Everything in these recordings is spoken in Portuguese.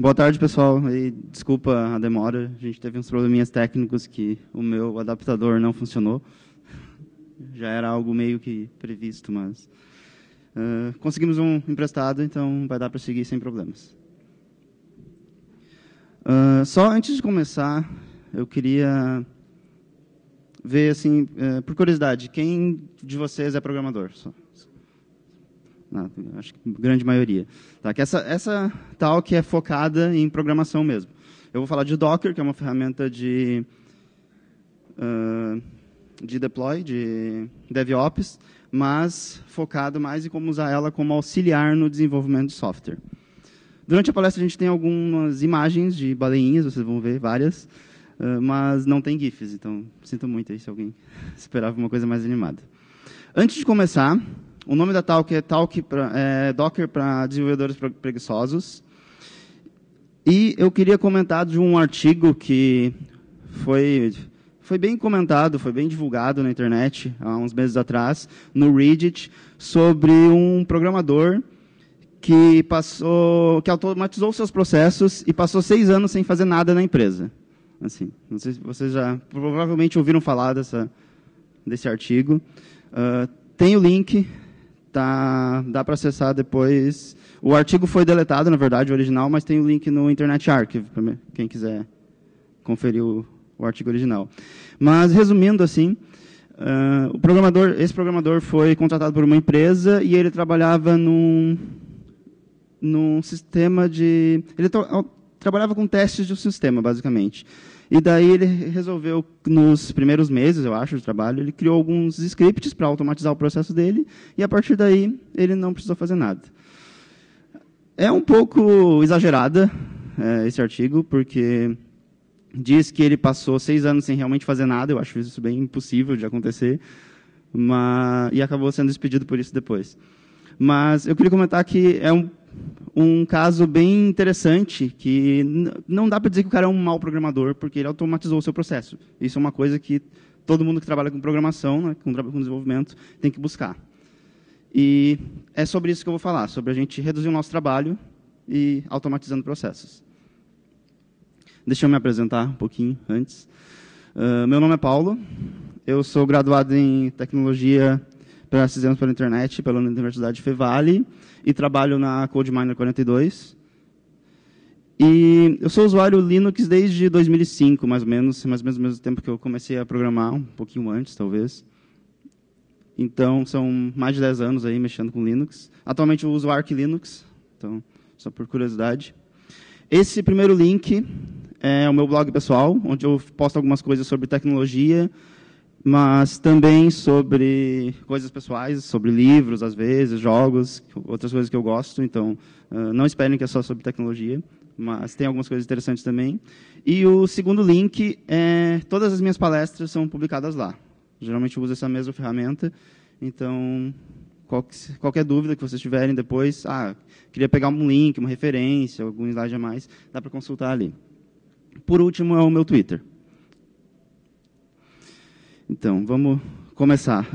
Boa tarde, pessoal. E desculpa a demora. A gente teve uns probleminhas técnicos que o meu adaptador não funcionou. Já era algo meio que previsto, mas conseguimos um emprestado, então vai dar para seguir sem problemas. Só antes de começar, eu queria ver, assim, por curiosidade, quem de vocês é programador? Não, acho que a grande maioria. Tá, que essa talk é focada em programação mesmo. Eu vou falar de Docker, que é uma ferramenta de deploy, de DevOps, mas focado mais em como usar ela como auxiliar no desenvolvimento de software. Durante a palestra a gente tem algumas imagens de baleinhas, vocês vão ver várias, mas não tem GIFs, então sinto muito aí se alguém esperava uma coisa mais animada. Antes de começar, o nome da talk é Docker para desenvolvedores preguiçosos. E eu queria comentar de um artigo que foi bem comentado, foi bem divulgado na internet há uns meses atrás, no Reddit, sobre um programador que automatizou seus processos e passou 6 anos sem fazer nada na empresa. Assim, não sei se vocês já provavelmente ouviram falar desse artigo. Tem o link. Dá para acessar depois. O artigo foi deletado, na verdade, o original, mas tem o link no Internet Archive, para quem quiser conferir o artigo original. Mas, resumindo assim, esse programador foi contratado por uma empresa e ele trabalhava num sistema de... Ele trabalhava com testes de um sistema, basicamente. E daí ele resolveu, nos primeiros meses, eu acho, de trabalho, ele criou alguns scripts para automatizar o processo dele, e a partir daí ele não precisou fazer nada. É um pouco exagerada esse artigo, porque diz que ele passou 6 anos sem realmente fazer nada, eu acho isso bem impossível de acontecer, e acabou sendo despedido por isso depois. Mas eu queria comentar que é um caso bem interessante, que não dá para dizer que o cara é um mau programador, porque ele automatizou o seu processo. Isso é uma coisa que todo mundo que trabalha com programação, né, com desenvolvimento, tem que buscar. E é sobre isso que eu vou falar, sobre a gente reduzir o nosso trabalho e automatizando processos. Deixa eu me apresentar um pouquinho antes. Meu nome é Paulo, eu sou graduado em Tecnologia para Sistemas pela Internet, pela Universidade Fevale, e trabalho na CodeMiner 42. E eu sou usuário Linux desde 2005, mais ou menos ao mesmo tempo que eu comecei a programar, um pouquinho antes, talvez. Então, são mais de 10 anos aí mexendo com Linux. Atualmente eu uso Arch Linux, então, só por curiosidade. Esse primeiro link é o meu blog pessoal, onde eu posto algumas coisas sobre tecnologia, mas também sobre coisas pessoais, sobre livros, às vezes, jogos, outras coisas que eu gosto. Então, não esperem que é só sobre tecnologia, mas tem algumas coisas interessantes também. E o segundo link todas as minhas palestras são publicadas lá. Geralmente eu uso essa mesma ferramenta, então qualquer dúvida que vocês tiverem depois, queria pegar um link, uma referência, algum slide a mais, dá para consultar ali. Por último, é o meu Twitter. Então, vamos começar.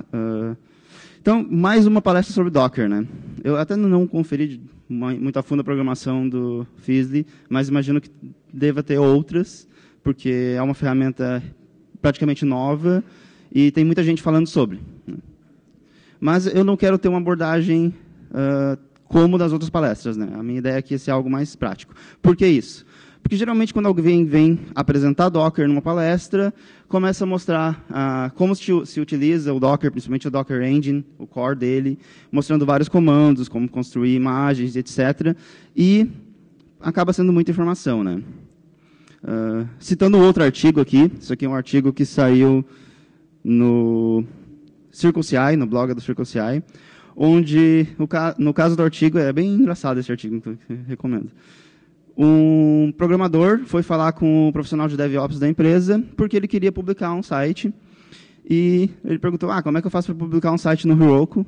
Então, mais uma palestra sobre Docker, né? Eu até não conferi muito a fundo a programação do Fizzly, mas imagino que deva ter outras, porque é uma ferramenta praticamente nova e tem muita gente falando sobre. Mas eu não quero ter uma abordagem como das outras palestras, né? A minha ideia aqui é ser algo mais prático. Por que isso? Porque, geralmente, quando alguém vem apresentar Docker numa palestra, começa a mostrar como se utiliza o Docker, principalmente o Docker Engine, o core dele, mostrando vários comandos, como construir imagens, etc. E acaba sendo muita informação, né? Citando outro artigo aqui, isso aqui é um artigo que saiu no CircleCI, no blog do CircleCI, onde, no caso do artigo, é bem engraçado esse artigo, então eu recomendo. Um programador foi falar com o profissional de DevOps da empresa porque ele queria publicar um site. E ele perguntou, como é que eu faço para publicar um site no Heroku?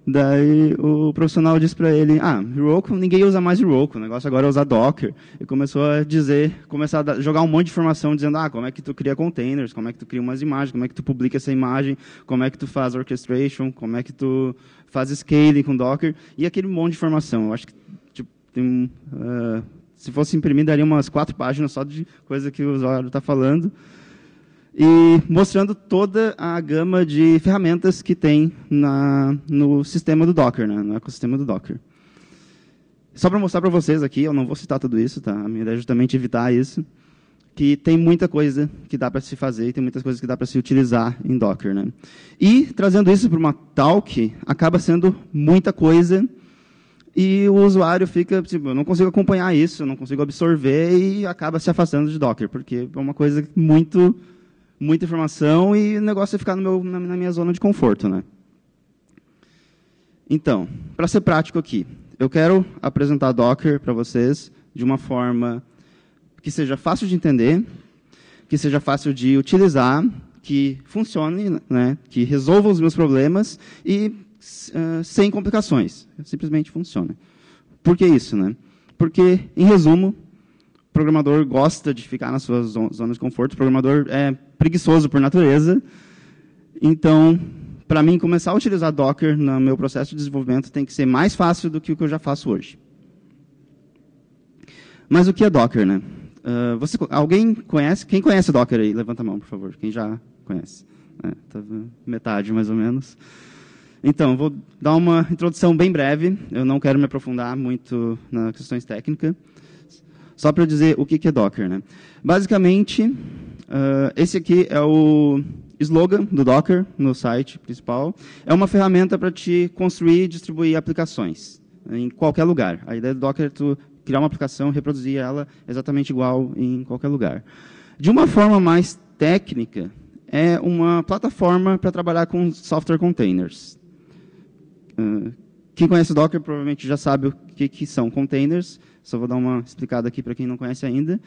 Daí o profissional disse para ele, Heroku, ninguém usa mais Heroku, o negócio agora é usar Docker. E começou a jogar um monte de informação dizendo, como é que tu cria containers, como é que tu cria umas imagens, como é que tu publica essa imagem, como é que tu faz orchestration, como é que tu faz scaling com Docker, e aquele monte de informação. Eu acho que tem Se fosse imprimir, daria umas 4 páginas só de coisa que o usuário está falando. E mostrando toda a gama de ferramentas que tem no sistema do Docker, né, no ecossistema do Docker. Só para mostrar para vocês aqui, eu não vou citar tudo isso, tá? A minha ideia é justamente evitar isso, que tem muita coisa que dá para se fazer e tem muitas coisas que dá para se utilizar em Docker, né? E, trazendo isso para uma talk, acaba sendo muita coisa e o usuário fica, tipo, eu não consigo acompanhar isso, eu não consigo absorver e acaba se afastando de Docker, porque é uma coisa muita informação e o negócio é ficar na minha zona de conforto, né? Então, para ser prático aqui, eu quero apresentar Docker para vocês de uma forma que seja fácil de entender, que seja fácil de utilizar, que funcione, né, que resolva os meus problemas e sem complicações. Simplesmente funciona. Por que isso, né? Porque, em resumo, o programador gosta de ficar nas suas zonas de conforto, o programador é preguiçoso por natureza. Então, para mim, começar a utilizar Docker no meu processo de desenvolvimento tem que ser mais fácil do que o que eu já faço hoje. Mas o que é Docker, né? Alguém conhece? Quem conhece Docker aí? Levanta a mão, por favor. Quem já conhece? Tá metade, mais ou menos. Então, vou dar uma introdução bem breve. Eu não quero me aprofundar muito nas questões técnicas. Só para dizer o que é Docker, né? Basicamente, esse aqui é o slogan do Docker no site principal. É uma ferramenta para te construir e distribuir aplicações em qualquer lugar. A ideia do Docker é tu criar uma aplicação e reproduzir ela exatamente igual em qualquer lugar. De uma forma mais técnica, é uma plataforma para trabalhar com software containers. Quem conhece o Docker provavelmente já sabe o que são containers. Só vou dar uma explicada aqui para quem não conhece ainda.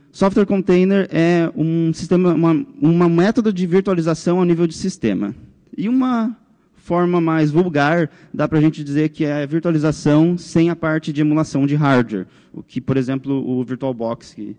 Software container é um sistema, uma método de virtualização a nível de sistema. E uma forma mais vulgar, dá para a gente dizer que é virtualização sem a parte de emulação de hardware. O que, por exemplo, o VirtualBox, que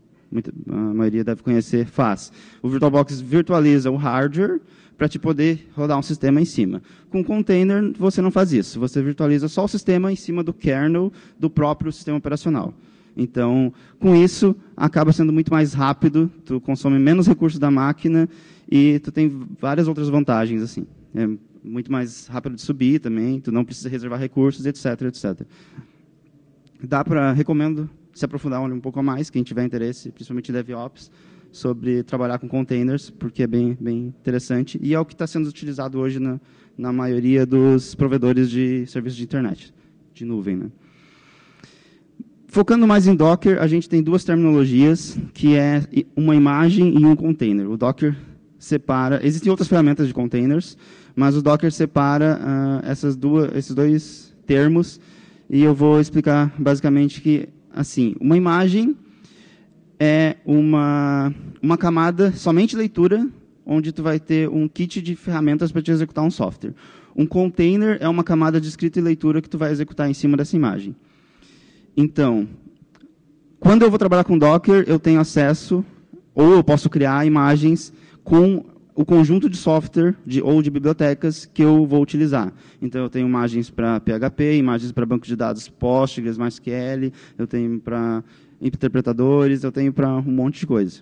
a maioria deve conhecer, faz. O VirtualBox virtualiza o hardware para te poder rodar um sistema em cima. Com container, você não faz isso. Você virtualiza só o sistema em cima do kernel do próprio sistema operacional. Então, com isso, acaba sendo muito mais rápido, tu consome menos recursos da máquina e tu tem várias outras vantagens, assim. É muito mais rápido de subir também, tu não precisa reservar recursos, etc, etc. Recomendo se aprofundar um pouco mais, quem tiver interesse, principalmente DevOps, sobre trabalhar com containers, porque é bem interessante e é o que está sendo utilizado hoje na maioria dos provedores de serviços de internet, de nuvem, né? Focando mais em Docker, a gente tem duas terminologias, que é uma imagem e um container. O Docker separa... Existem outras ferramentas de containers, mas o Docker separa esses dois termos, e eu vou explicar basicamente que, assim, uma imagem é uma camada somente leitura, onde tu vai ter um kit de ferramentas para te executar um software. Um container é uma camada de escrita e leitura que tu vai executar em cima dessa imagem. Então, quando eu vou trabalhar com Docker, eu tenho acesso, ou eu posso criar imagens com o conjunto de software ou de bibliotecas que eu vou utilizar. Então, eu tenho imagens para PHP, imagens para banco de dados Postgres, MySQL, eu tenho para interpretadores, eu tenho para um monte de coisa.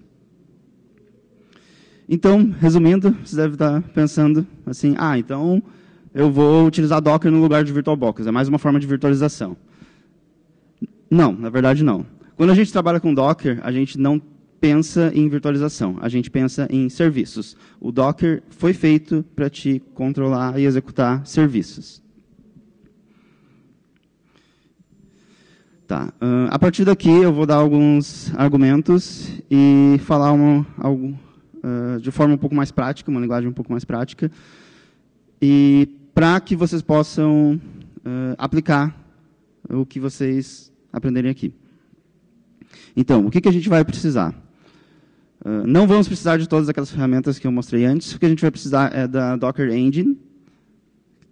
Então, resumindo, você deve estar pensando assim, então eu vou utilizar Docker no lugar de VirtualBox, é mais uma forma de virtualização. Não, na verdade não. Quando a gente trabalha com Docker, a gente não pensa em virtualização, a gente pensa em serviços. O Docker foi feito para te controlar e executar serviços. Tá. A partir daqui, eu vou dar alguns argumentos e falar algo de forma um pouco mais prática, uma linguagem um pouco mais prática, e para que vocês possam aplicar o que vocês aprenderem aqui. Então, o que a gente vai precisar? Não vamos precisar de todas aquelas ferramentas que eu mostrei antes. O que a gente vai precisar é da Docker Engine.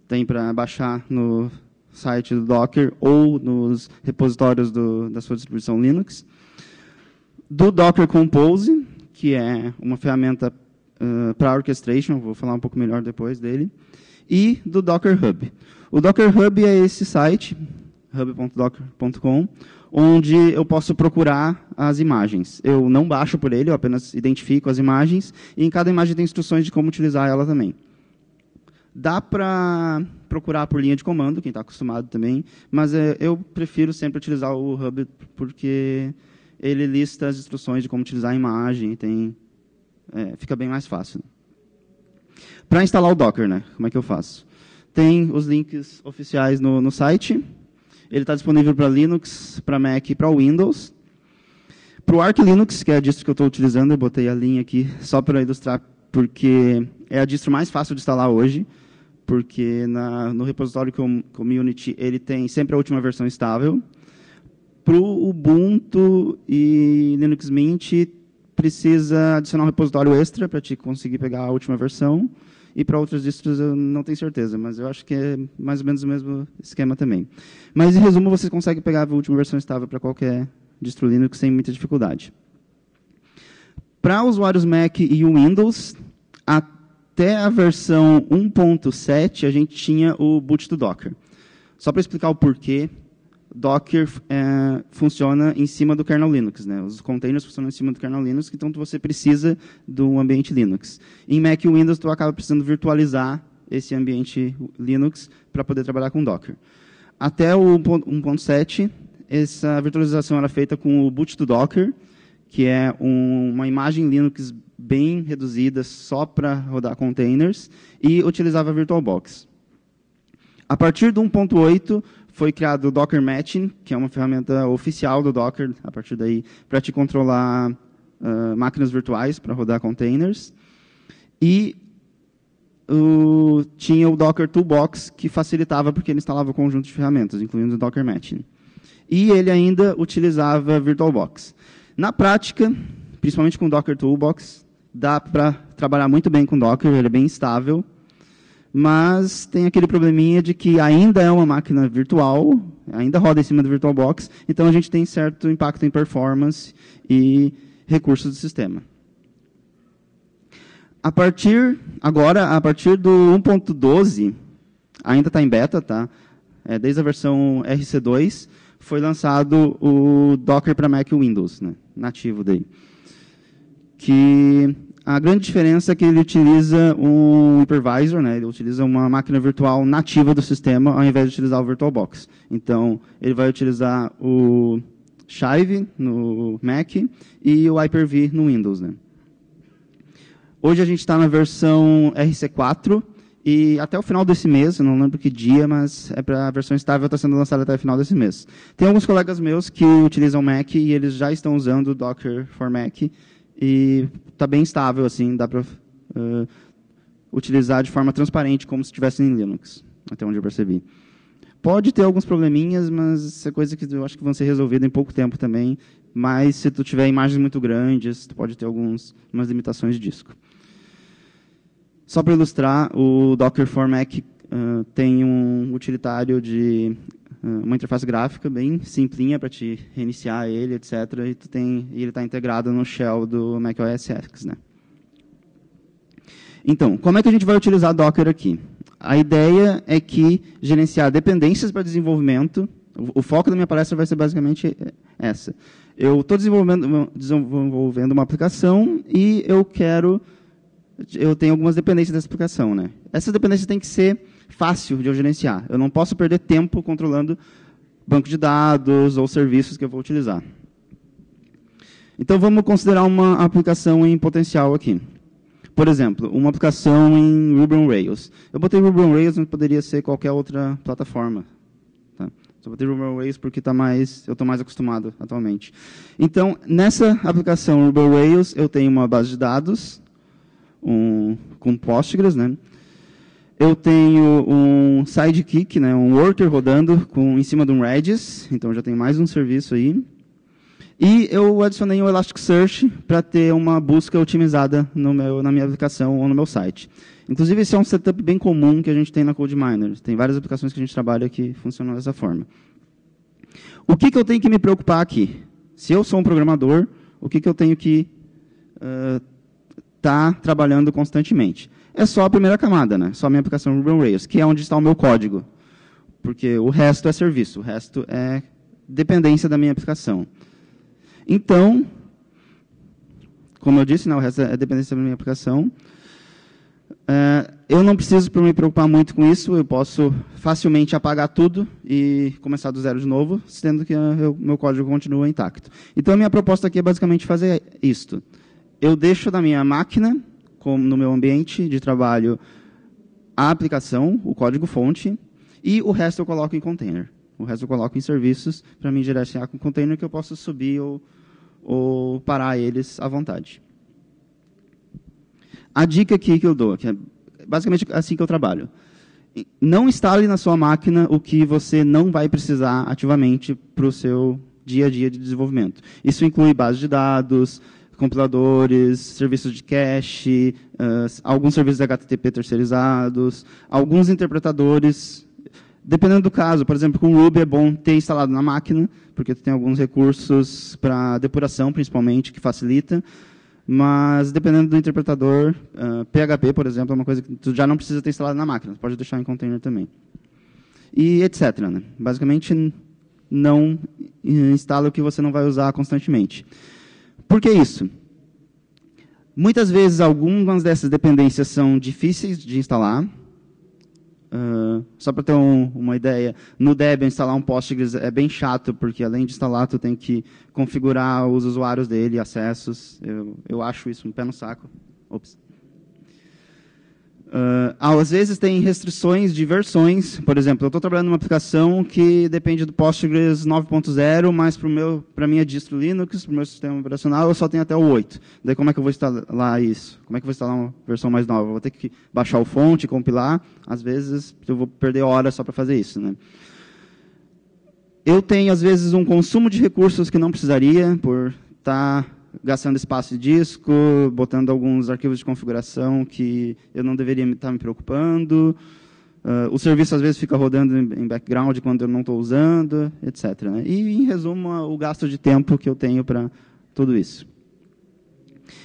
Tem para baixar no site do Docker ou nos repositórios da sua distribuição Linux. Do Docker Compose, que é uma ferramenta para orchestration, vou falar um pouco melhor depois dele. E do Docker Hub. O Docker Hub é esse site, hub.docker.com, onde eu posso procurar as imagens. Eu não baixo por ele, eu apenas identifico as imagens, e em cada imagem tem instruções de como utilizar ela também. Dá para procurar por linha de comando, quem está acostumado também, mas eu prefiro sempre utilizar o Hub, porque ele lista as instruções de como utilizar a imagem, fica bem mais fácil. Para instalar o Docker, né? Como é que eu faço? Tem os links oficiais no site. Ele está disponível para Linux, para Mac e para Windows. Para o Arch Linux, que é a distro que eu estou utilizando, eu botei a linha aqui só para ilustrar, porque é a distro mais fácil de instalar hoje, porque no repositório Community ele tem sempre a última versão estável. Para o Ubuntu e Linux Mint, precisa adicionar um repositório extra para te conseguir pegar a última versão. E para outras distros eu não tenho certeza, mas eu acho que é mais ou menos o mesmo esquema também. Mas, em resumo, você consegue pegar a última versão estável para qualquer distro Linux sem muita dificuldade. Para usuários Mac e Windows, até a versão 1.7, a gente tinha o boot do Docker. Só para explicar o porquê, Docker funciona em cima do kernel Linux, né? Os containers funcionam em cima do kernel Linux, então você precisa do ambiente Linux. Em Mac e Windows, tu acaba precisando virtualizar esse ambiente Linux para poder trabalhar com Docker. Até o 1.7, essa virtualização era feita com o boot do Docker, que é uma imagem Linux bem reduzida só para rodar containers, e utilizava a VirtualBox. A partir do 1.8, foi criado o Docker Matching, que é uma ferramenta oficial do Docker, a partir daí, para te controlar máquinas virtuais para rodar containers. E tinha o Docker Toolbox, que facilitava porque ele instalava um conjunto de ferramentas, incluindo o Docker Matching. E ele ainda utilizava VirtualBox. Na prática, principalmente com o Docker Toolbox, dá para trabalhar muito bem com Docker, ele é bem estável, mas tem aquele probleminha de que ainda é uma máquina virtual, ainda roda em cima do VirtualBox, então a gente tem certo impacto em performance e recursos do sistema. A partir do 1.12, ainda está em beta, tá? Desde a versão RC2, foi lançado o Docker para Mac e Windows, né? Nativo daí. Que a grande diferença é que ele utiliza um hypervisor, né? Ele utiliza uma máquina virtual nativa do sistema, ao invés de utilizar o VirtualBox. Então, ele vai utilizar o Chive no Mac e o Hyper-V no Windows, né? Hoje a gente está na versão RC4 e até o final desse mês, eu não lembro que dia, mas a versão estável está sendo lançada até o final desse mês. Tem alguns colegas meus que utilizam Mac e eles já estão usando o Docker for Mac e está bem estável, assim, dá para utilizar de forma transparente, como se estivesse em Linux, até onde eu percebi. Pode ter alguns probleminhas, mas isso é coisa que eu acho que vão ser resolvidas em pouco tempo também. Mas se tu tiver imagens muito grandes, tu pode ter umas limitações de disco. Só para ilustrar, o Docker for Mac tem um utilitário de uma interface gráfica bem simplinha para te reiniciar ele, etc. E ele está integrado no shell do macOS X, né? Então, como é que a gente vai utilizar Docker aqui? A ideia é que gerenciar dependências para desenvolvimento, o foco da minha palestra vai ser basicamente essa. Eu estou desenvolvendo uma aplicação e eu tenho algumas dependências dessa aplicação, né? Essas dependências têm que ser fácil de eu gerenciar. Eu não posso perder tempo controlando banco de dados ou serviços que eu vou utilizar. Então, vamos considerar uma aplicação em potencial aqui. Por exemplo, uma aplicação em Ruby on Rails. Eu botei Ruby on Rails, mas poderia ser qualquer outra plataforma. Tá? Só botei Ruby on Rails porque eu estou mais acostumado atualmente. Então, nessa aplicação Ruby on Rails, eu tenho uma base de dados com Postgres, né? Eu tenho um sidekick, né, um worker rodando em cima de um Redis, então já tem mais um serviço aí. E eu adicionei um Elasticsearch para ter uma busca otimizada na minha aplicação ou no meu site. Inclusive, esse é um setup bem comum que a gente tem na CodeMiner. Tem várias aplicações que a gente trabalha que funcionam dessa forma. O que eu tenho que me preocupar aqui? Se eu sou um programador, o que eu tenho que estar trabalhando constantemente? É só a primeira camada, né? Só a minha aplicação Ruby on Rails, que é onde está o meu código. Porque o resto é serviço, o resto é dependência da minha aplicação. Então, como eu disse, né, o resto é dependência da minha aplicação. Eu não preciso me preocupar muito com isso, eu posso facilmente apagar tudo e começar do zero de novo, sendo que meu código continua intacto. Então, a minha proposta aqui é basicamente fazer isto. Eu deixo na minha máquina, no meu ambiente de trabalho, a aplicação, o código-fonte, e o resto eu coloco em container. O resto eu coloco em serviços para me gerenciar com container que eu posso subir ou parar eles à vontade. A dica aqui que eu dou, que é basicamente assim que eu trabalho. Não instale na sua máquina o que você não vai precisar ativamente para o seu dia a dia de desenvolvimento. Isso inclui base de dados, compiladores, serviços de cache, alguns serviços de HTTP terceirizados, alguns interpretadores. Dependendo do caso, por exemplo, com o Ruby é bom ter instalado na máquina, porque tem alguns recursos para depuração, principalmente, que facilita. Mas, dependendo do interpretador, PHP, por exemplo, é uma coisa que tu já não precisa ter instalado na máquina. Pode deixar em container também. E etc. Né? Basicamente, não instala o que você não vai usar constantemente. Por que isso? Muitas vezes, algumas dessas dependências são difíceis de instalar. Só para ter uma ideia, no Debian instalar um Postgres é bem chato, porque além de instalar, tu tem que configurar os usuários dele, acessos. Eu acho isso um pé no saco. Ops. Às vezes tem restrições de versões. Por exemplo, eu estou trabalhando numa aplicação que depende do Postgres 9.0, mas para a minha distro Linux, para o meu sistema operacional, eu só tenho até o 8. Daí como é que eu vou instalar isso? Como é que eu vou instalar uma versão mais nova? Eu vou ter que baixar o fonte, compilar. Às vezes eu vou perder horas só para fazer isso. Né? Eu tenho, às vezes, um consumo de recursos que não precisaria, por estar gastando espaço de disco, botando alguns arquivos de configuração que eu não deveria estar me preocupando. O serviço, às vezes, fica rodando em background quando eu não estou usando, etc. Né? E, em resumo, o gasto de tempo que eu tenho para tudo isso.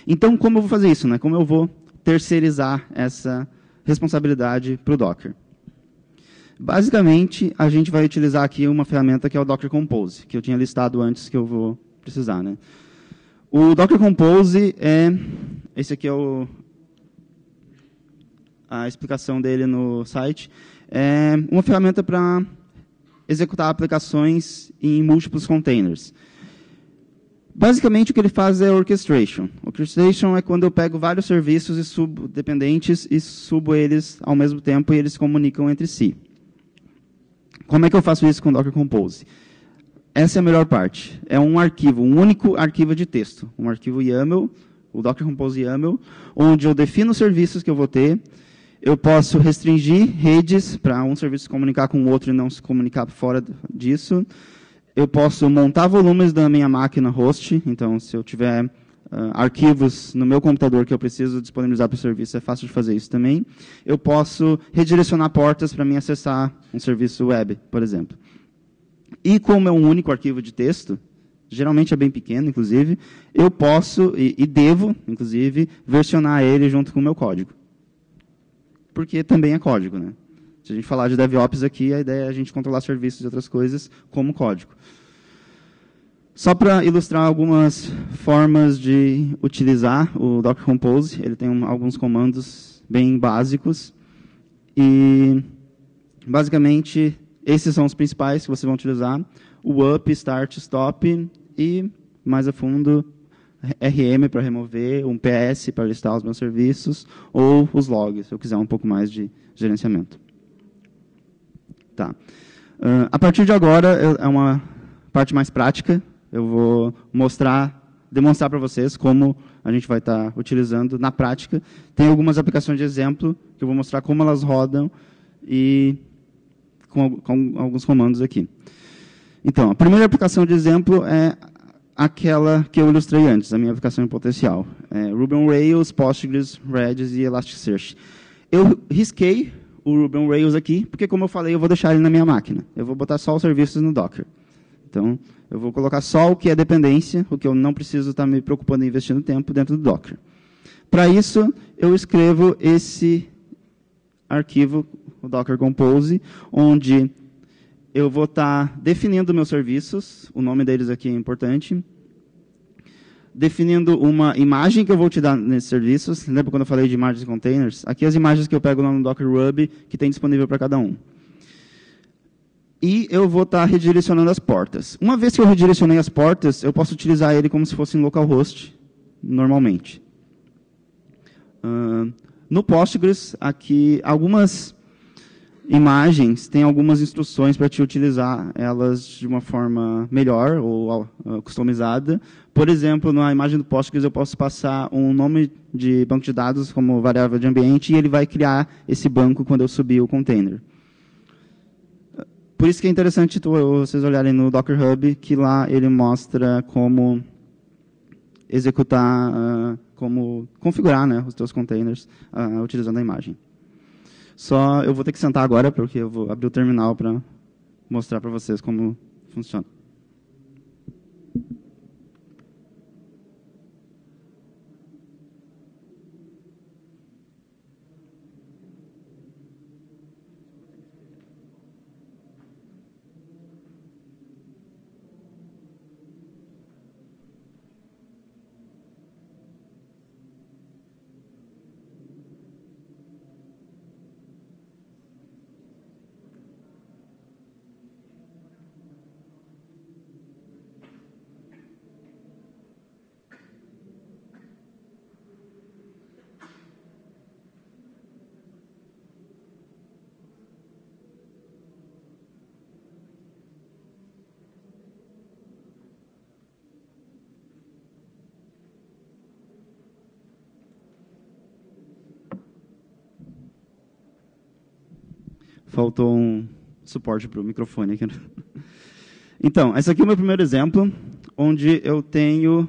Então, como eu vou fazer isso? Né? Como eu vou terceirizar essa responsabilidade para o Docker? Basicamente, a gente vai utilizar aqui uma ferramenta que é o Docker Compose, que eu tinha listado antes que eu vou precisar. Né? O Docker Compose esse aqui é a explicação dele no site, é uma ferramenta para executar aplicações em múltiplos containers. Basicamente, o que ele faz é orchestration. Orchestration é quando eu pego vários serviços e subo dependentes e subo eles ao mesmo tempo e eles se comunicam entre si. Como é que eu faço isso com o Docker Compose? Essa é a melhor parte. É um arquivo, um único arquivo de texto. Um arquivo YAML, o Docker Compose YAML, onde eu defino os serviços que eu vou ter. Eu posso restringir redes para um serviço se comunicar com o outro e não se comunicar fora disso. Eu posso montar volumes da minha máquina host. Então, se eu tiver arquivos no meu computador que eu preciso disponibilizar para o serviço, é fácil de fazer isso também. Eu posso redirecionar portas para mim acessar um serviço web, por exemplo. E como é um único arquivo de texto, geralmente é bem pequeno, inclusive, eu posso e devo, inclusive, versionar ele junto com o meu código. Porque também é código. Né? Se a gente falar de DevOps aqui, a ideia é a gente controlar serviços e outras coisas como código. Só para ilustrar algumas formas de utilizar o Docker Compose, ele tem alguns comandos bem básicos. E, basicamente, esses são os principais que vocês vão utilizar. O up, start, stop e, mais a fundo, RM para remover, um PS para listar os meus serviços, ou os logs, se eu quiser um pouco mais de gerenciamento. Tá. A partir de agora, é uma parte mais prática. Eu vou demonstrar para vocês como a gente vai estar utilizando na prática. Tem algumas aplicações de exemplo que eu vou mostrar como elas rodam e com alguns comandos aqui. Então, a primeira aplicação de exemplo é aquela que eu ilustrei antes, a minha aplicação em potencial. Ruby on Rails, Postgres, Redis e Elasticsearch. Eu risquei o Ruby on Rails aqui, porque, como eu falei, eu vou deixar ele na minha máquina. Eu vou botar só os serviços no Docker. Então, eu vou colocar só o que é dependência, o que eu não preciso estar me preocupando e investindo tempo dentro do Docker. Para isso, eu escrevo esse arquivo, o Docker Compose, onde eu vou estar definindo meus serviços, o nome deles aqui é importante, definindo uma imagem que eu vou te dar nesses serviços. Lembra quando eu falei de imagens e containers? Aqui as imagens que eu pego lá no Docker Hub, que tem disponível para cada um. E eu vou estar redirecionando as portas. Uma vez que eu redirecionei as portas, eu posso utilizar ele como se fosse em localhost, normalmente. No Postgres, aqui, algumas imagens têm algumas instruções para te utilizar elas de uma forma melhor ou customizada. Por exemplo, na imagem do Postgres, eu posso passar um nome de banco de dados como variável de ambiente e ele vai criar esse banco quando eu subir o container. Por isso que é interessante vocês olharem no Docker Hub, que lá ele mostra como executar, como configurar, né, os teus containers utilizando a imagem. Só eu vou ter que sentar agora, porque eu vou abrir o terminal para mostrar para vocês como funciona. Faltou um suporte para o microfone aqui. Então, esse aqui é o meu primeiro exemplo, onde eu tenho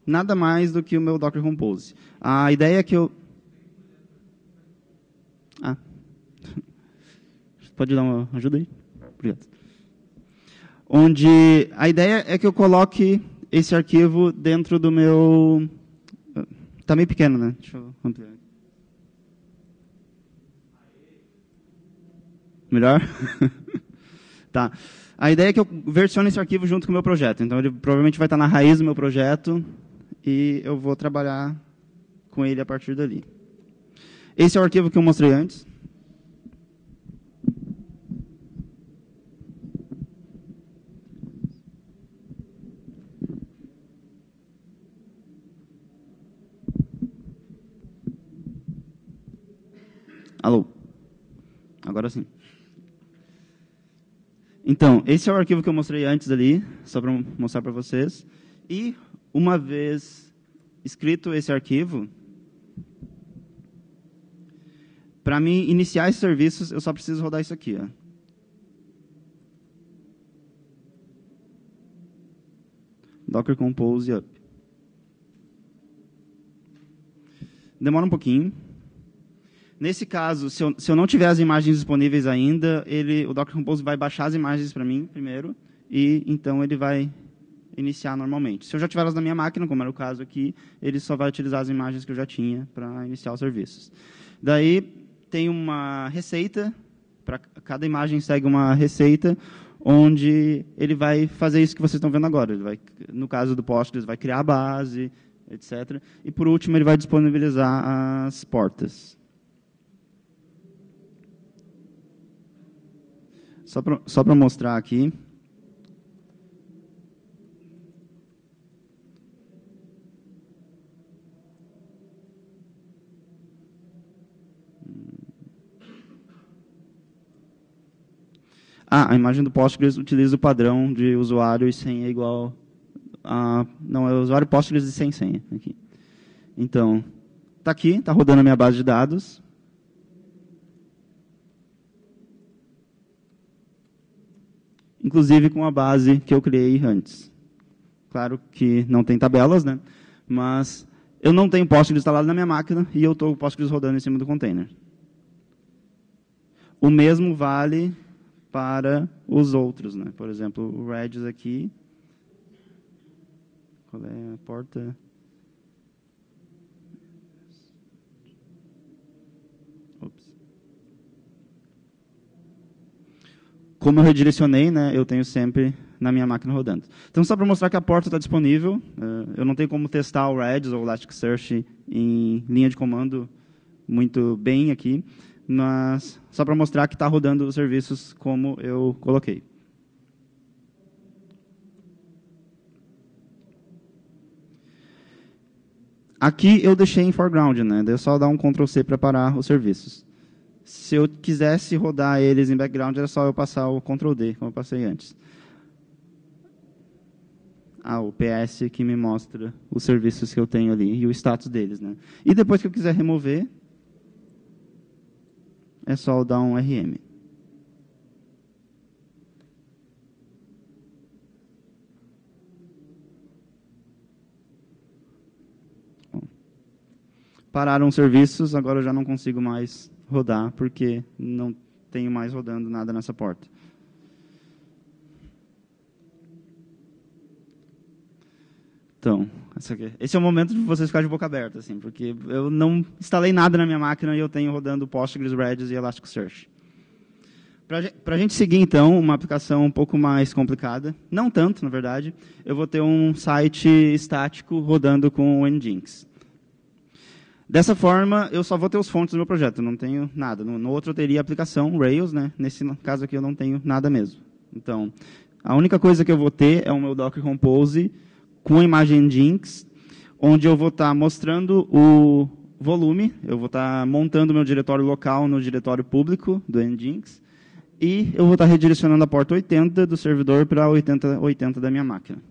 nada mais do que o meu Docker Compose. A ideia é que eu... Pode dar uma ajuda aí? Obrigado. Onde a ideia é que eu coloque esse arquivo dentro do meu... Está meio pequeno, né? Deixa eu ampliar. Melhor? Tá. A ideia é que eu versione esse arquivo junto com o meu projeto. Então, ele provavelmente vai estar na raiz do meu projeto e eu vou trabalhar com ele a partir dali. Esse é o arquivo que eu mostrei antes. Alô? Agora sim. Então, esse é o arquivo que eu mostrei antes ali, só para mostrar para vocês. E, uma vez escrito esse arquivo, para mim iniciar esses serviços, eu só preciso rodar isso aqui. Ó. Docker Compose Up. Demora um pouquinho. Nesse caso, se eu não tiver as imagens disponíveis ainda, o Docker Compose vai baixar as imagens para mim primeiro, e então ele vai iniciar normalmente. Se eu já tiver elas na minha máquina, como era o caso aqui, ele só vai utilizar as imagens que eu já tinha para iniciar os serviços. Daí tem uma receita, para cada imagem segue uma receita, onde ele vai fazer isso que vocês estão vendo agora. Ele vai, no caso do Postgres, vai criar a base, etc. E, por último, ele vai disponibilizar as portas. Só para mostrar aqui. A imagem do Postgres utiliza o padrão de usuário e senha igual a... Não, é o usuário Postgres e sem senha. Aqui. Então, está aqui, está rodando a minha base de dados. Inclusive com a base que eu criei antes. Claro que não tem tabelas, né? Mas eu não tenho Postgres instalado na minha máquina e eu estou com o Postgres rodando em cima do container. O mesmo vale para os outros, né? Por exemplo, o Redis aqui. Qual é a porta? como eu redirecionei, né, eu tenho sempre na minha máquina rodando. Então, só para mostrar que a porta está disponível, eu não tenho como testar o Redis ou o Elasticsearch em linha de comando muito bem aqui, mas só para mostrar que está rodando os serviços como eu coloquei. Aqui eu deixei em foreground, né? Daí eu só dar um Ctrl C para parar os serviços. Se eu quisesse rodar eles em background, era só eu passar o Ctrl D, como eu passei antes. O PS que me mostra os serviços que eu tenho ali e o status deles, né? E depois que eu quiser remover, é só eu dar um RM. Pararam os serviços, agora eu já não consigo mais rodar, porque não tenho mais rodando nada nessa porta. Então, esse é o momento de vocês ficarem de boca aberta, assim, porque eu não instalei nada na minha máquina e eu tenho rodando Postgres, Redis e Elasticsearch. Para a gente seguir, então, uma aplicação um pouco mais complicada, não tanto, na verdade, eu vou ter um site estático rodando com o Nginx. Dessa forma, eu só vou ter os fontes do meu projeto, não tenho nada. No outro eu teria a aplicação Rails, né? Nesse caso aqui eu não tenho nada mesmo. Então, a única coisa que eu vou ter é o meu Docker Compose com a imagem Nginx, onde eu vou estar mostrando o volume, eu vou estar montando o meu diretório local no diretório público do Nginx, e eu vou estar redirecionando a porta 80 do servidor para a 8080 da minha máquina.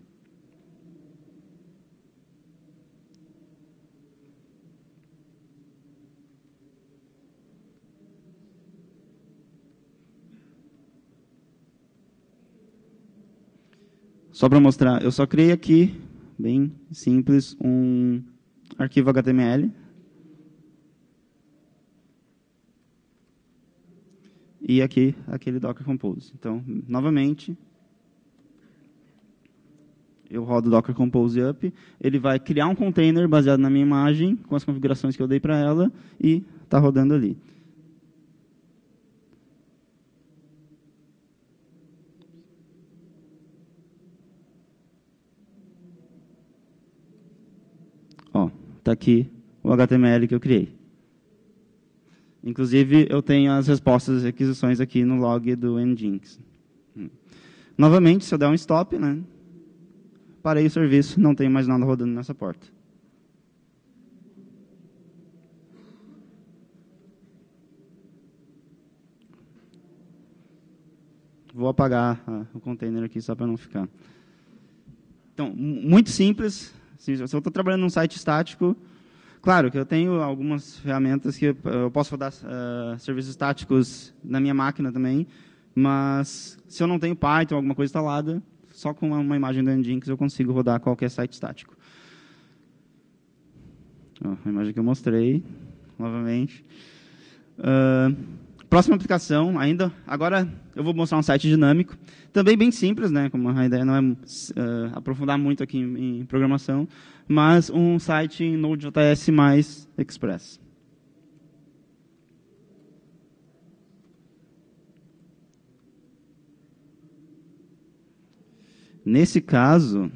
Só para mostrar, eu só criei aqui, bem simples, um arquivo HTML. E aqui, aquele Docker Compose. Então, novamente, eu rodo o Docker Compose up, ele vai criar um container baseado na minha imagem, com as configurações que eu dei para ela, e está rodando ali. Está aqui o HTML que eu criei. Inclusive, eu tenho as respostas e requisições aqui no log do Nginx. Novamente, se eu der um stop, né, parei o serviço, não tem mais nada rodando nessa porta. Vou apagar o container aqui só para não ficar. Então, muito simples. Se eu estou trabalhando num site estático, claro que eu tenho algumas ferramentas que eu posso rodar serviços estáticos na minha máquina também, mas se eu não tenho Python, alguma coisa instalada, só com uma imagem do Nginx eu consigo rodar qualquer site estático. A imagem que eu mostrei, novamente. Próxima aplicação, agora eu vou mostrar um site dinâmico, também bem simples, né, como a ideia não é aprofundar muito aqui em programação, mas um site em Node.js mais Express. Nesse caso,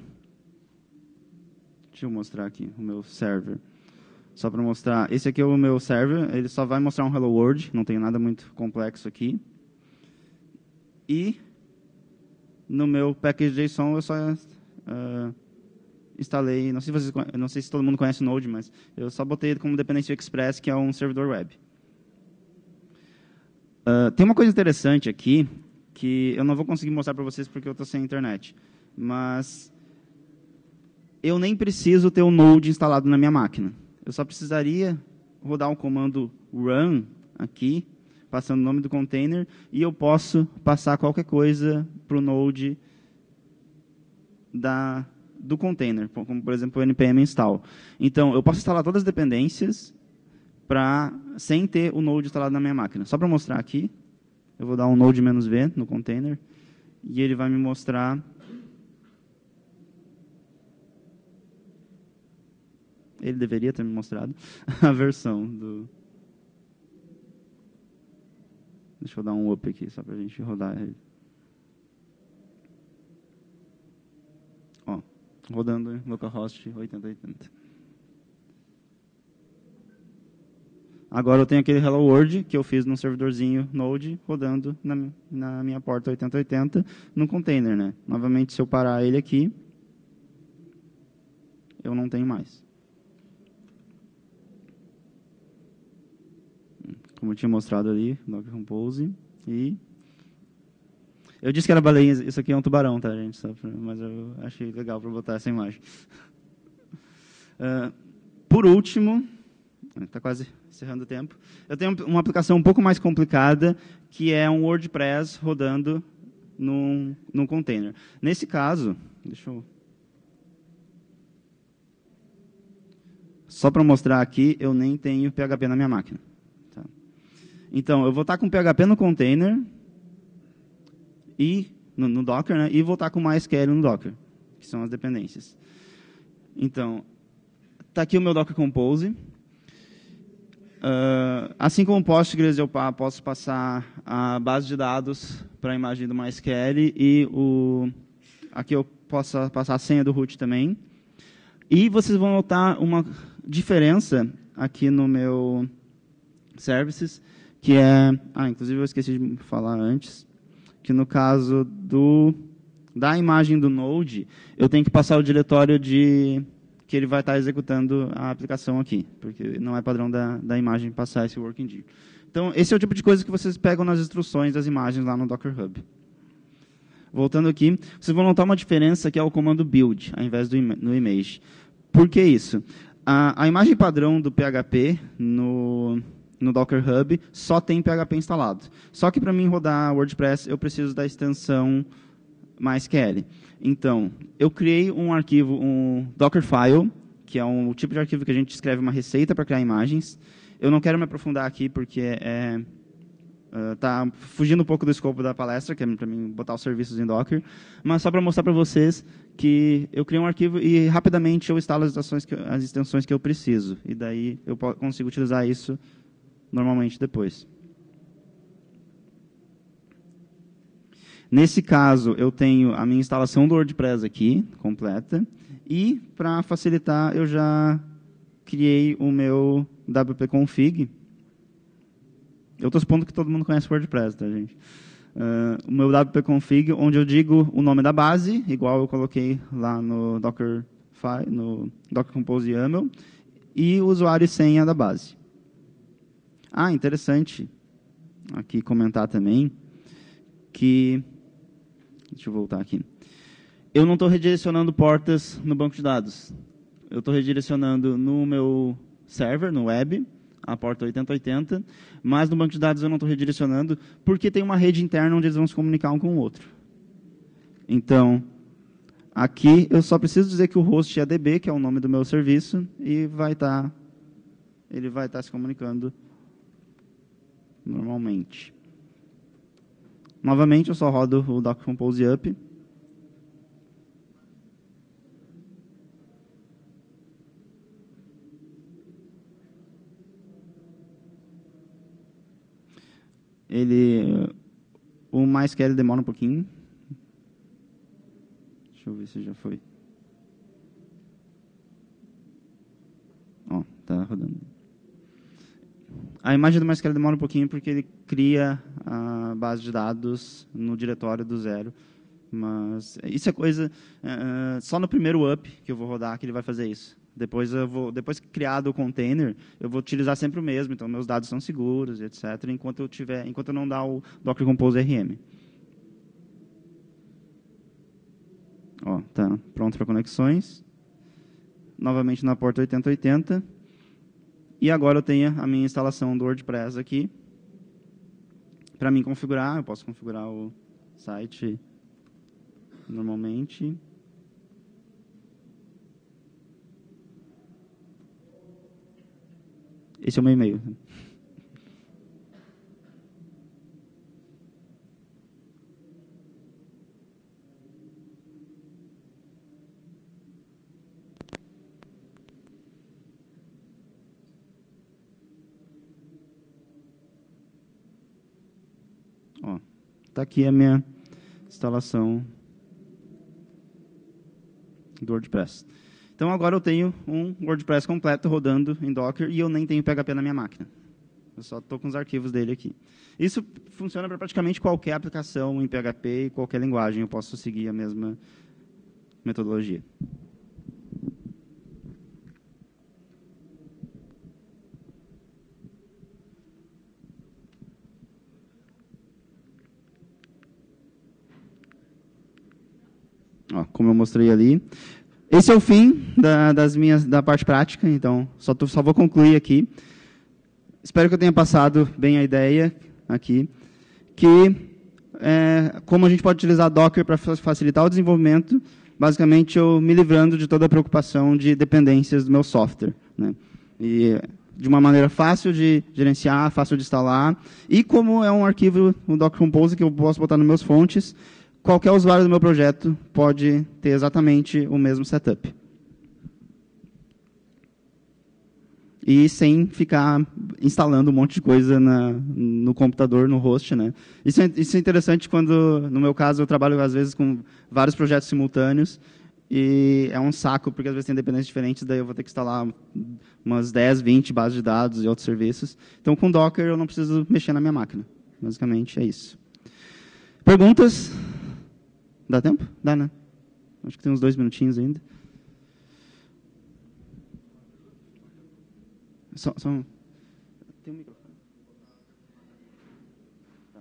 deixa eu mostrar aqui o meu server. Só para mostrar, esse aqui é o meu server, ele só vai mostrar um Hello World, não tem nada muito complexo aqui. E no meu package.json eu só instalei, não sei se todo mundo conhece o Node, mas eu só botei como dependência Express, que é um servidor web. Tem uma coisa interessante aqui, que eu não vou conseguir mostrar para vocês porque eu estou sem internet, mas eu nem preciso ter o Node instalado na minha máquina. Eu só precisaria rodar o comando run aqui, passando o nome do container, e eu posso passar qualquer coisa para o Node do container, como, por exemplo, o npm install. Então, eu posso instalar todas as dependências sem ter o Node instalado na minha máquina. Só para mostrar aqui, eu vou dar um node-v no container, e ele vai me mostrar ele deveria ter me mostrado a versão do... Deixa eu dar um up aqui, só para a gente rodar ele. rodando em localhost 8080. Agora eu tenho aquele Hello World que eu fiz num servidorzinho Node rodando na minha porta 8080 no container, né? Novamente, se eu parar ele aqui, eu não tenho mais. Como eu tinha mostrado ali, Docker Compose. E eu disse que era baleia, isso aqui é um tubarão, tá, gente? Mas eu achei legal para botar essa imagem. Por último, está quase encerrando o tempo, eu tenho uma aplicação um pouco mais complicada, que é um WordPress rodando num container. Nesse caso, deixa eu... Só para mostrar aqui, eu nem tenho PHP na minha máquina. Tá? Então, eu vou estar com PHP no container, e no Docker, né, e vou estar com MySQL no Docker, que são as dependências. Então, está aqui o meu Docker Compose. Assim como o Postgres, eu posso passar a base de dados para a imagem do MySQL e aqui eu posso passar a senha do root também. E vocês vão notar uma diferença aqui no meu services, que é... inclusive eu esqueci de falar antes, que no caso da imagem do Node, eu tenho que passar o diretório que ele vai estar executando a aplicação aqui, porque não é padrão da imagem passar esse working dir. Então, esse é o tipo de coisa que vocês pegam nas instruções das imagens lá no Docker Hub. Voltando aqui, vocês vão notar uma diferença que é o comando build, ao invés no image. Por que isso? A imagem padrão do PHP no Docker Hub só tem PHP instalado. Só que para mim rodar WordPress, eu preciso da extensão MySQL. Então, eu criei um arquivo, um Dockerfile, que é um tipo de arquivo que a gente escreve uma receita para criar imagens. Eu não quero me aprofundar aqui, porque está fugindo um pouco do escopo da palestra, que é para mim botar os serviços em Docker, mas só para mostrar para vocês que eu criei um arquivo e rapidamente eu instalo as extensões que eu preciso. E daí eu consigo utilizar isso normalmente depois. Nesse caso, eu tenho a minha instalação do WordPress aqui, completa. E, para facilitar, eu já criei o meu wp-config. Eu estou supondo que todo mundo conhece o WordPress, tá, gente? O meu wp-config, onde eu digo o nome da base, igual eu coloquei lá no Docker Compose YAML, e o usuário e senha da base. Interessante aqui comentar também que... Deixa eu voltar aqui. Eu não estou redirecionando portas no banco de dados. Eu estou redirecionando no meu server, no web, a porta 8080, mas no banco de dados eu não estou redirecionando porque tem uma rede interna onde eles vão se comunicar um com o outro. Então, aqui eu só preciso dizer que o host é DB, que é o nome do meu serviço, e ele vai estar se comunicando normalmente. Novamente, eu só rodo o Docker Compose up. O MySQL demora um pouquinho. Deixa eu ver se já foi. Tá rodando. A imagem do MySQL demora um pouquinho porque ele cria a base de dados no diretório do zero. Mas isso é coisa... só no primeiro up que eu vou rodar que ele vai fazer isso. Depois que criado o container, eu vou utilizar sempre o mesmo. Então, meus dados são seguros, etc. Enquanto eu não dar o Docker Compose RM. Tá pronto para conexões. Novamente na porta 8080. E agora eu tenho a minha instalação do WordPress aqui. Para mim configurar, eu posso configurar o site normalmente. Esse é o meu e-mail. Está aqui a minha instalação do WordPress. Então, agora eu tenho um WordPress completo rodando em Docker e eu nem tenho PHP na minha máquina. Eu só estou com os arquivos dele aqui. Isso funciona para praticamente qualquer aplicação em PHP e qualquer linguagem. Eu posso seguir a mesma metodologia. Ó, como eu mostrei ali. Esse é o fim da parte prática, então só vou concluir aqui. Espero que eu tenha passado bem a ideia aqui, que como a gente pode utilizar Docker para facilitar o desenvolvimento, basicamente eu me livrando de toda a preocupação de dependências do meu software, né? E de uma maneira fácil de gerenciar, fácil de instalar, e como é um arquivo, um Docker Compose que eu posso botar nos meus fontes, qualquer usuário do meu projeto pode ter exatamente o mesmo setup. E sem ficar instalando um monte de coisa no computador, no host, né? Isso é interessante quando, no meu caso, eu trabalho às vezes com vários projetos simultâneos e é um saco, porque às vezes tem dependências diferentes, daí eu vou ter que instalar umas 10, 20 bases de dados e outros serviços. Então, com Docker, eu não preciso mexer na minha máquina. Basicamente, é isso. Perguntas? Dá tempo? Dá, né? Acho que tem uns 2 minutinhos ainda. Tem um microfone. Tá.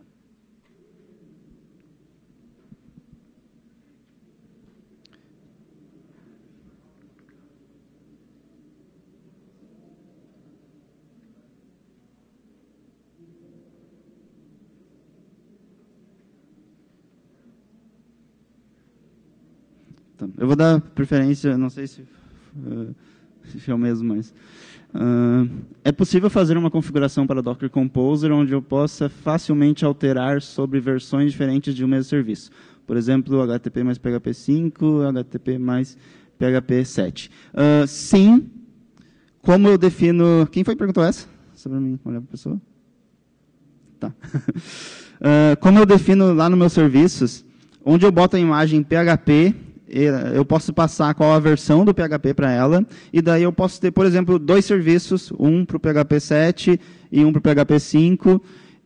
Então, eu vou dar preferência, não sei se é o mesmo, mas... é possível fazer uma configuração para Docker Composer onde eu possa facilmente alterar sobre versões diferentes de um mesmo serviço. Por exemplo, HTTP mais PHP 5, HTTP mais PHP 7. Sim. Como eu defino... Quem foi que perguntou essa? Só para mim olhar para a pessoa. Tá. Como eu defino lá nos meus serviços, onde eu boto a imagem PHP... eu posso passar qual a versão do PHP para ela, e daí eu posso ter, por exemplo, 2 serviços, um para o PHP 7 e um para o PHP 5,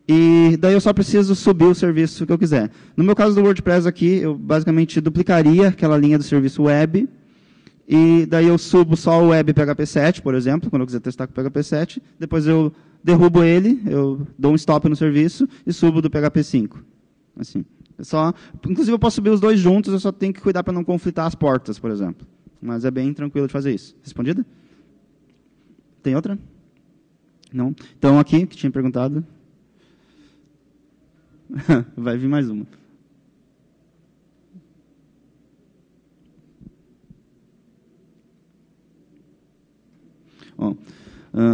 e daí eu só preciso subir o serviço que eu quiser. No meu caso do WordPress aqui, eu basicamente duplicaria aquela linha do serviço web, e daí eu subo só o web PHP 7, por exemplo, quando eu quiser testar com o PHP 7, depois eu derrubo ele, eu dou um stop no serviço e subo do PHP 5. Assim. Inclusive, eu posso subir os 2 juntos, eu só tenho que cuidar para não conflitar as portas, por exemplo. Mas é bem tranquilo de fazer isso. Respondida? Tem outra? Não? Então, aqui, que tinha perguntado. Vai vir mais uma. Bom,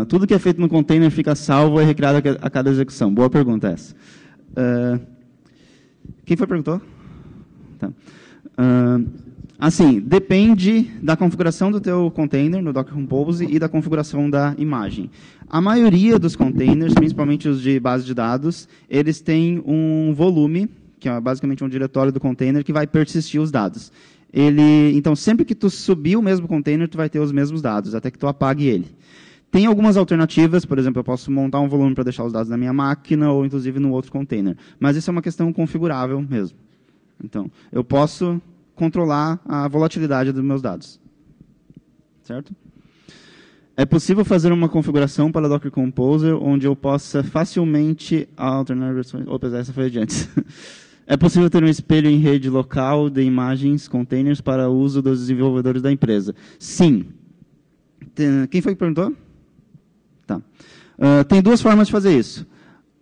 tudo que é feito no container fica salvo e recriado a cada execução. Boa pergunta essa. Quem foi que perguntou? Tá. Assim, depende da configuração do teu container no Docker Compose e da configuração da imagem. A maioria dos containers, principalmente os de base de dados, eles têm um volume, que é basicamente um diretório do container, que vai persistir os dados. Então, sempre que tu subir o mesmo container, tu vai ter os mesmos dados, até que tu apague ele. Tem algumas alternativas, por exemplo, eu posso montar um volume para deixar os dados na minha máquina ou, inclusive, no outro container. Mas isso é uma questão configurável mesmo. Então, eu posso controlar a volatilidade dos meus dados. Certo? É possível fazer uma configuração para Docker Composer onde eu possa facilmente alternar versões... Opa, essa foi adiante. É possível ter um espelho em rede local de imagens, containers, para uso dos desenvolvedores da empresa? Sim. Quem foi que perguntou? Tá. Tem 2 formas de fazer isso.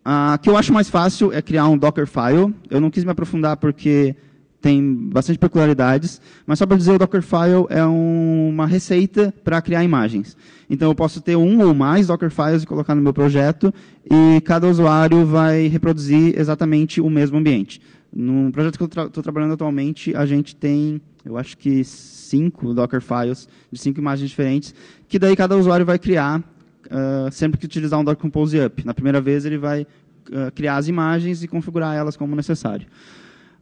A que eu acho mais fácil é criar um Dockerfile. Eu não quis me aprofundar porque tem bastante peculiaridades, mas só para dizer, o Dockerfile é uma receita para criar imagens. Então, eu posso ter um ou mais Dockerfiles e colocar no meu projeto, e cada usuário vai reproduzir exatamente o mesmo ambiente. No projeto que eu estou trabalhando atualmente, a gente tem, eu acho que 5 Dockerfiles, de 5 imagens diferentes, que daí cada usuário vai criar sempre que utilizar um Docker Compose Up. Na primeira vez, ele vai criar as imagens e configurar elas como necessário.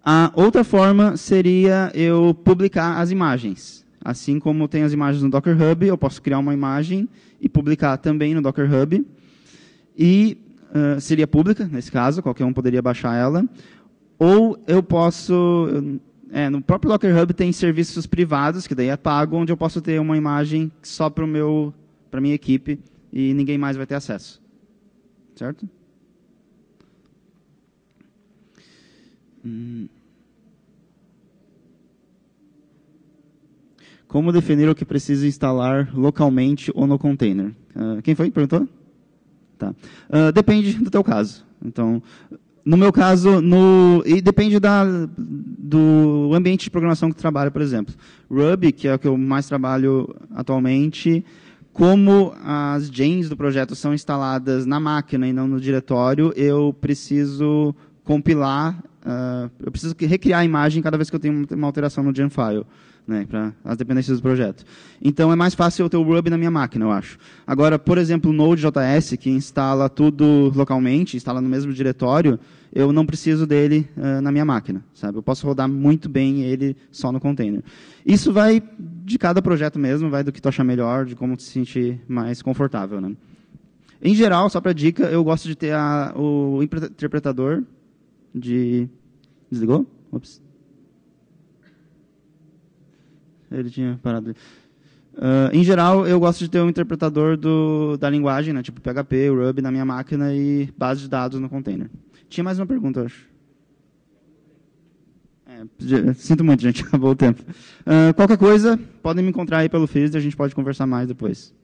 A outra forma seria eu publicar as imagens. Assim como tem as imagens no Docker Hub, eu posso criar uma imagem e publicar também no Docker Hub. E seria pública, nesse caso, qualquer um poderia baixar ela. Ou eu posso... no próprio Docker Hub tem serviços privados, que daí é pago, onde eu posso ter uma imagem só para a minha equipe e ninguém mais vai ter acesso. Certo? Como definir o que precisa instalar localmente ou no container? Quem foi que perguntou? Tá. Depende do teu caso. Então, no meu caso, e depende do ambiente de programação que tu trabalha, por exemplo. Ruby, que é o que eu mais trabalho atualmente, como as gens do projeto são instaladas na máquina e não no diretório, eu preciso compilar, eu preciso recriar a imagem cada vez que eu tenho uma alteração no genfile, né, para as dependências do projeto. Então, é mais fácil eu ter o Ruby na minha máquina, eu acho. Agora, por exemplo, o Node.js, que instala tudo localmente, instala no mesmo diretório, eu não preciso dele na minha máquina, sabe? Eu posso rodar muito bem ele só no container. Isso vai de cada projeto mesmo, vai do que tu achar melhor, de como te sentir mais confortável, né? Em geral, só para dica, eu gosto de ter o interpretador de... Desligou? Ops. Ele tinha parado. Em geral, eu gosto de ter um interpretador da linguagem, né, tipo PHP, Ruby, na minha máquina e base de dados no container. Tinha mais uma pergunta, eu acho. Sinto muito, gente. Acabou o tempo. Qualquer coisa, podem me encontrar aí pelo Face e a gente pode conversar mais depois.